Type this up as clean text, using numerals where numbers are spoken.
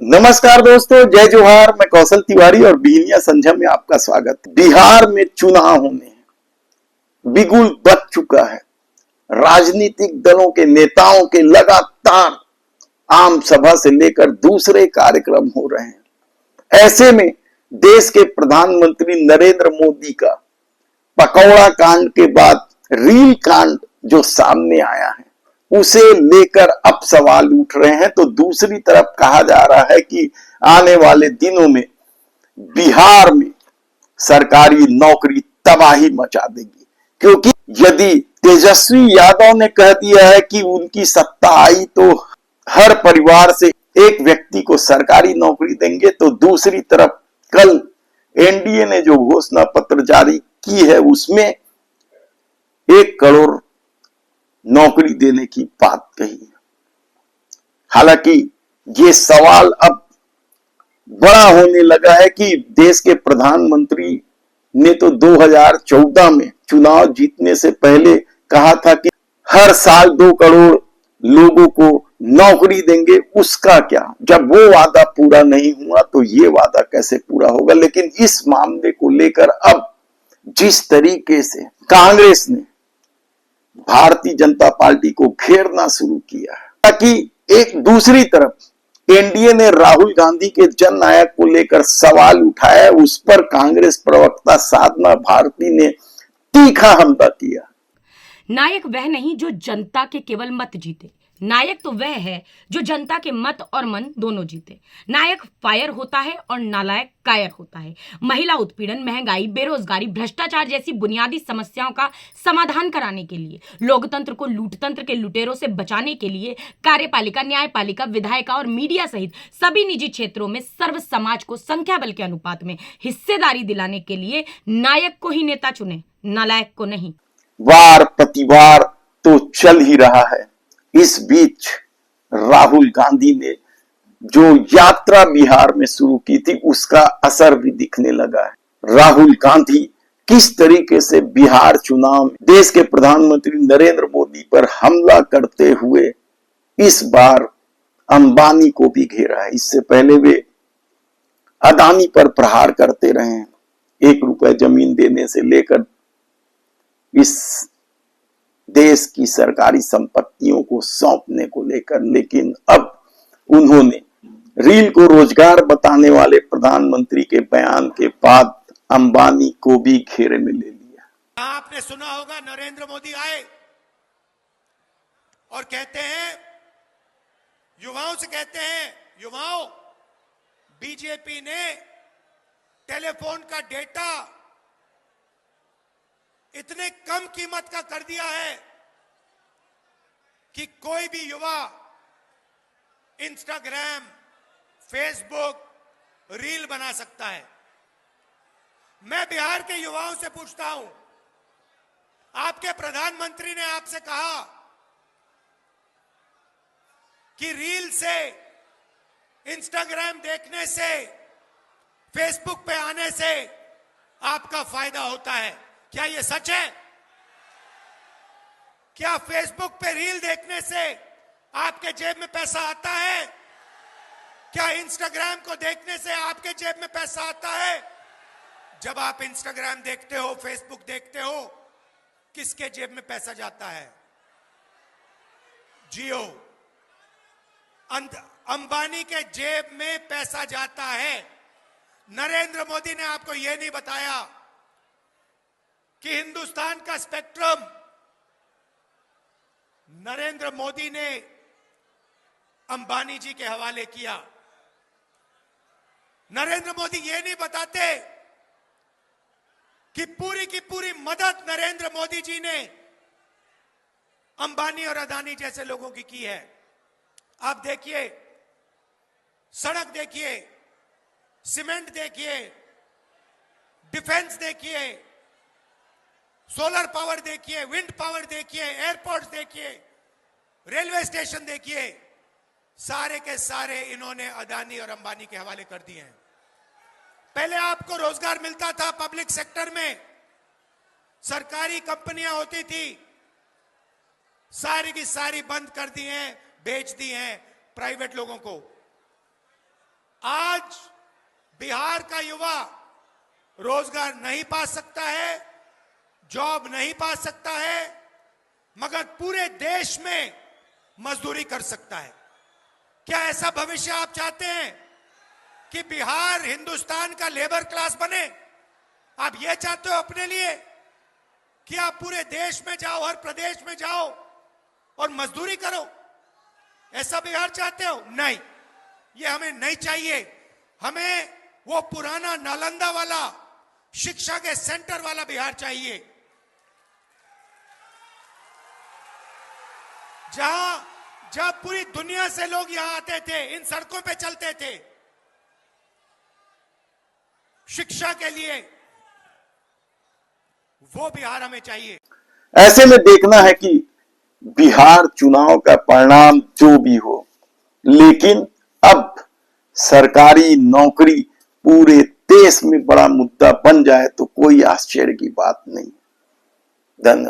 नमस्कार दोस्तों, जय जोहार। मैं कौशल तिवारी और बिहनिया संझा में आपका स्वागत। बिहार में चुनाव होने हैं, बिगुल बज चुका है। राजनीतिक दलों के नेताओं के लगातार आम सभा से लेकर दूसरे कार्यक्रम हो रहे हैं। ऐसे में देश के प्रधानमंत्री नरेंद्र मोदी का पकौड़ा कांड के बाद रील कांड जो सामने आया है, उसे लेकर अब सवाल उठ रहे हैं। तो दूसरी तरफ कहा जा रहा है कि आने वाले दिनों में बिहार में सरकारी नौकरी तबाही मचा देगी, क्योंकि यदि तेजस्वी यादव ने कह दिया है कि उनकी सत्ता आई तो हर परिवार से एक व्यक्ति को सरकारी नौकरी देंगे, तो दूसरी तरफ कल एनडीए ने जो घोषणा पत्र जारी की है उसमें 1 करोड़ नौकरी देने की बात कही है। हालांकि ये सवाल अब बड़ा होने लगा है कि देश के प्रधानमंत्री ने तो 2014 में चुनाव जीतने से पहले कहा था कि हर साल 2 करोड़ लोगों को नौकरी देंगे। उसका क्या, जब वो वादा पूरा नहीं हुआ तो ये वादा कैसे पूरा होगा। लेकिन इस मामले को लेकर अब जिस तरीके से कांग्रेस ने भारतीय जनता पार्टी को घेरना शुरू किया है, ताकि एक दूसरी तरफ एनडीए ने राहुल गांधी के जननायक को लेकर सवाल उठाया, उस पर कांग्रेस प्रवक्ता साधना भारती ने तीखा हमला किया। नायक वह नहीं जो जनता के केवल मत जीते, नायक तो वह है जो जनता के मत और मन दोनों जीते। नायक फायर होता है और नालायक कायर होता है। महिला उत्पीड़न, महंगाई, बेरोजगारी, भ्रष्टाचार जैसी बुनियादी समस्याओं का समाधान कराने के लिए, लोकतंत्र को लूटतंत्र के लुटेरों से बचाने के लिए कार्यपालिका, न्यायपालिका, विधायिका और मीडिया सहित सभी निजी क्षेत्रों में सर्व समाज को संख्या बल के अनुपात में हिस्सेदारी दिलाने के लिए नायक को ही नेता चुने, नालायक को नहीं। वार प्रतिवार तो चल ही रहा है। इस बीच राहुल गांधी ने जो यात्रा बिहार में शुरू की थी उसका असर भी दिखने लगा है। राहुल गांधी किस तरीके से बिहार चुनाव में देश के प्रधानमंत्री नरेंद्र मोदी पर हमला करते हुए इस बार अंबानी को भी घेरा है। इससे पहले वे अदानी पर प्रहार करते रहे हैं, 1 रुपए जमीन देने से लेकर इस देश की सरकारी संपत्तियों को सौंपने को लेकर। लेकिन अब उन्होंने रील को रोजगार बताने वाले प्रधानमंत्री के बयान के बाद अंबानी को भी घेरे में ले लिया। आपने सुना होगा, नरेंद्र मोदी आए और कहते हैं, युवाओं से कहते हैं, युवाओं, बीजेपी ने टेलीफोन का डेटा इतने कम कीमत का कर दिया है कि कोई भी युवा इंस्टाग्राम, फेसबुक, रील बना सकता है। मैं बिहार के युवाओं से पूछता हूं, आपके प्रधानमंत्री ने आपसे कहा कि रील से, इंस्टाग्राम देखने से, फेसबुक पे आने से आपका फायदा होता है। क्या यह सच है? क्या फेसबुक पे रील देखने से आपके जेब में पैसा आता है? क्या इंस्टाग्राम को देखने से आपके जेब में पैसा आता है? जब आप इंस्टाग्राम देखते हो, फेसबुक देखते हो, किसके जेब में पैसा जाता है? जियो, अंबानी के जेब में पैसा जाता है। नरेंद्र मोदी ने आपको यह नहीं बताया कि हिंदुस्तान का स्पेक्ट्रम नरेंद्र मोदी ने अंबानी जी के हवाले किया। नरेंद्र मोदी ये नहीं बताते कि पूरी की पूरी मदद नरेंद्र मोदी जी ने अंबानी और अदानी जैसे लोगों की है। आप देखिए, सड़क देखिए, सीमेंट देखिए, डिफेंस देखिए, सोलर पावर देखिए, विंड पावर देखिए, एयरपोर्ट्स देखिए, रेलवे स्टेशन देखिए, सारे के सारे इन्होंने अदानी और अंबानी के हवाले कर दिए हैं। पहले आपको रोजगार मिलता था पब्लिक सेक्टर में, सरकारी कंपनियां होती थी, सारी की सारी बंद कर दी हैं, बेच दी हैं प्राइवेट लोगों को। बिहार का युवा रोजगार नहीं पा सकता है, जॉब नहीं पा सकता है, मगर पूरे देश में मजदूरी कर सकता है। क्या ऐसा भविष्य आप चाहते हैं कि बिहार हिंदुस्तान का लेबर क्लास बने? आप ये चाहते हो अपने लिए कि आप पूरे देश में जाओ, हर प्रदेश में जाओ और मजदूरी करो? ऐसा बिहार चाहते हो? नहीं, ये हमें नहीं चाहिए। हमें वो पुराना नालंदा वाला शिक्षा के सेंटर वाला बिहार चाहिए, जहां पूरी दुनिया से लोग यहां आते थे, इन सड़कों पे चलते थे शिक्षा के लिए। वो बिहार हमें चाहिए। ऐसे में देखना है कि बिहार चुनाव का परिणाम जो भी हो, लेकिन अब सरकारी नौकरी पूरे देश में बड़ा मुद्दा बन जाए तो कोई आश्चर्य की बात नहीं। धन्यवाद।